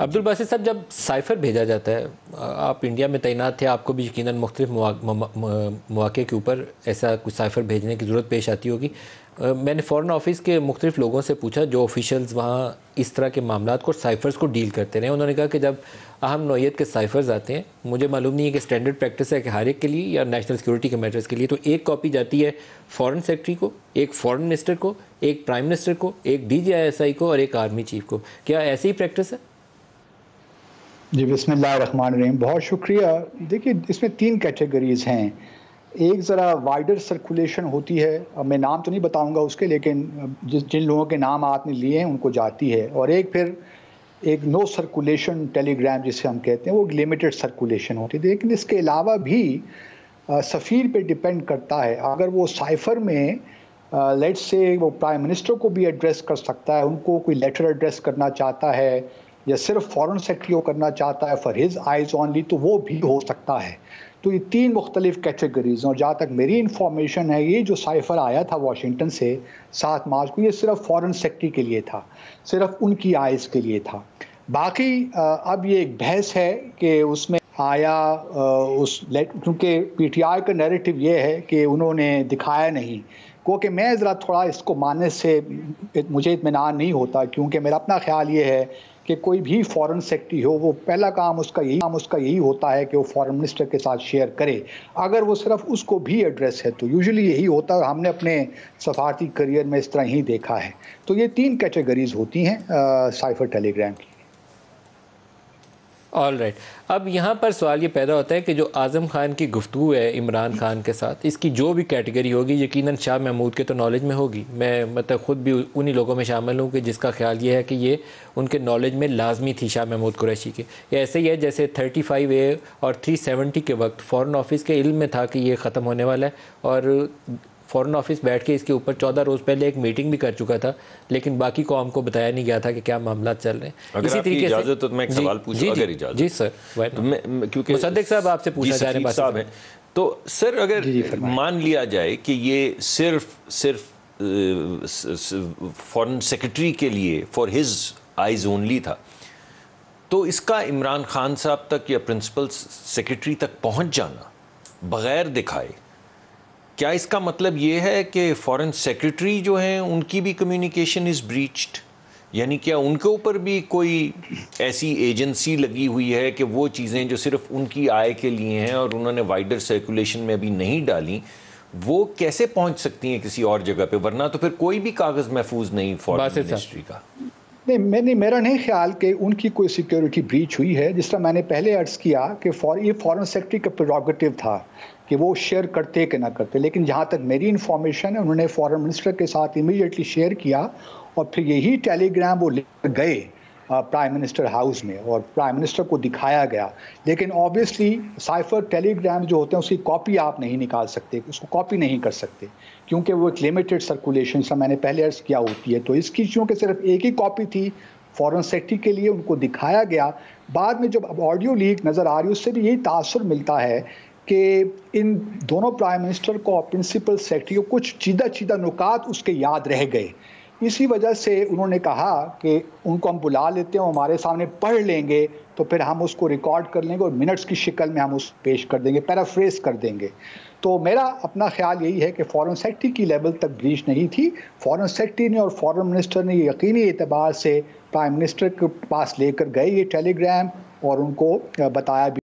عبدالباسط صاحب، جب سائفر بھیجا جاتا ہے، آپ انڈیا میں تعینات تھے، آپ کو بھی یقیناً مختلف مواقع کے اوپر ایسا کچھ سائفر بھیجنے کی ضرورت پیش آتی ہوگی. میں نے فورن آفس کے مختلف لوگوں سے پوچھا جو آفیشلز وہاں اس طرح کے معاملات کو سائفرز کو ڈیل کرتے رہے. انہوں نے کہا کہ جب اہم نوعیت کے سائفرز آتے ہیں، مجھے معلوم نہیں ہے کہ اسٹینڈرڈ پریکٹس ہے کہ ہر ایک کے لیے یا نیشنل سیکورٹی کے میٹرز کے لیے، تو ایک کاپی جاتی ہے فورن سیکرٹری کو، ایک فورن منسٹر کو، ایک پرائم منسٹر کو، ایک DGISI کو اور ایک آرمی چیف کو. کیا ایسی ہی پریکٹس ہے؟ جی بسم اللہ الرحمن الرحیم، بہت شکریہ. دیکھیے اس میں 3 کیٹیگریز ہیں. ایک ذرا وائڈر سرکولیشن ہوتی ہے، اب میں نام تو نہیں بتاؤں گا اس کے، لیکن جن لوگوں کے نام آپ نے لیے ہیں ان کو جاتی ہے. اور ایک نو سرکولیشن ٹیلی گرام جسے ہم کہتے ہیں، وہ لمیٹڈ سرکولیشن ہوتی ہے. لیکن اس کے علاوہ بھی سفیر پہ ڈیپینڈ کرتا ہے. اگر وہ سائفر میں لیٹ سے وہ پرائم منسٹر کو بھی ایڈریس کر سکتا ہے، ان کو کوئی لیٹر ایڈریس کرنا چاہتا ہے یا صرف فورن سیکرٹری کو کرنا چاہتا ہے فار ہز آئیز اونلی، تو وہ بھی ہو سکتا ہے. تو یہ 3 مختلف کیٹیگریز. اور جہاں تک میری انفارمیشن ہے، یہ جو سائفر آیا تھا واشنگٹن سے 7 مارچ کو، یہ صرف فورن سیکرٹری کے لیے تھا، صرف ان کی آئیز کے لیے تھا. باقی اب یہ ایک بحث ہے کہ اس میں آیا کیونکہ PTI کا نیریٹو یہ ہے کہ انہوں نے دکھایا نہیں. کیونکہ میں ذرا تھوڑا اس کو ماننے سے مجھے اطمینان نہیں ہوتا، کیونکہ میرا اپنا خیال یہ ہے کہ کوئی بھی فورن سیکرٹری ہو، وہ پہلا کام اس کا یہی ہوتا ہے کہ وہ فورن منسٹر کے ساتھ شیئر کرے. اگر وہ صرف اس کو بھی ایڈریس ہے تو یوزلی یہی ہوتا ہے. ہم نے اپنے سفارتی کریئر میں اس طرح ہی دیکھا ہے. تو یہ 3 کیٹیگریز ہوتی ہیں سائفر ٹیلی گرام کی. All right. اب یہاں پر سوال یہ پیدا ہوتا ہے کہ جو اعظم خان کی گفتگو ہے عمران خان کے ساتھ، اس کی جو بھی کیٹیگری ہوگی یقیناً شاہ محمود کے تو نالج میں ہوگی. میں خود بھی انہی لوگوں میں شامل ہوں کہ جس کا خیال یہ ہے کہ یہ ان کے نالج میں لازمی تھی شاہ محمود قریشی کے. یہ ایسے ہی ہے جیسے 35A اور 370 کے وقت فورن آفس کے علم میں تھا کہ یہ ختم ہونے والا ہے، اور فورن آفس بیٹھ کے اس کے اوپر 14 روز پہلے ایک میٹنگ بھی کر چکا تھا، لیکن باقی قوم کو بتایا نہیں گیا تھا کہ کیا معاملات چل رہے ہیں. اگر آپ کی اجازت تو میں ایک سوال پوچھوں، اگر اجازت؟ جی سر. کیونکہ مصدق صاحب آپ سے پوچھنا چاہ رہے ہیں صاحب ہیں، تو سر اگر مان لیا جائے کہ یہ صرف فورن سیکرٹری کے لیے فار ہز آئیز اونلی تھا، تو اس کا عمران خان صاحب تک یا پرنسپل سیکرٹری تک پہنچ جانا بغیر دکھائے، کیا اس کا مطلب یہ ہے کہ فورن سیکرٹری جو ہیں ان کی بھی کمیونیکیشن از بریچڈ؟ یعنی کیا ان کے اوپر بھی کوئی ایسی ایجنسی لگی ہوئی ہے کہ وہ چیزیں جو صرف ان کی آئے کے لیے ہیں اور انہوں نے وائڈر سرکولیشن میں ابھی نہیں ڈالیں، وہ کیسے پہنچ سکتی ہیں کسی اور جگہ پہ؟ ورنہ تو پھر کوئی بھی کاغذ محفوظ نہیں فورن منسٹری کا. نہیں، میرا نہیں خیال کہ ان کی کوئی سیکیورٹی بریچ ہوئی ہے. جس طرح میں نے پہلے عرض کیا کہ یہ فورن سیکرٹری کا پریروگیٹو تھا کہ وہ شیئر کرتے کہ نہ کرتے، لیکن جہاں تک میری انفارمیشن ہے انہوں نے فورن منسٹر کے ساتھ امیڈیٹلی شیئر کیا، اور پھر یہی ٹیلی گرام وہ لے گئے پرائم منسٹر ہاؤس میں اور پرائم منسٹر کو دکھایا گیا. لیکن آبویسلی سائفر ٹیلی گرام جو ہوتے ہیں اس کی کاپی آپ نہیں نکال سکتے، اس کو کاپی نہیں کر سکتے، کیونکہ وہ ایک لمیٹڈ سرکولیشن سے میں نے پہلے عرض کیا ہوتی ہے. تو اس کی چونکہ صرف ایک ہی کاپی تھی فورن سیکرٹری کے لیے، ان کو دکھایا گیا. بعد میں جب اب آڈیو لیک نظر آ رہی ہے، اس سے بھی یہی تاثر ملتا ہے کہ ان دونوں پرائم منسٹر کو اور پرنسپل سیکرٹری کو کچھ چیدہ نکات اس کے یاد رہ گئے. اسی وجہ سے انہوں نے کہا کہ ان کو ہم بلا لیتے ہیں، ہمارے سامنے پڑھ لیں گے تو پھر ہم اس کو ریکارڈ کر لیں گے اور منٹس کی شکل میں ہم اس کو پیش کر دیں گے، پیرافریز کر دیں گے. تو میرا اپنا خیال یہی ہے کہ فورن سیکرٹری کی لیول تک بریچ نہیں تھی. فورن سیکرٹری نے اور فورن منسٹر نے یہ یقینی اعتبار سے پرائم منسٹر کے پاس لے کر گئے یہ ٹیلی گرام، اور ان کو بتایا بھی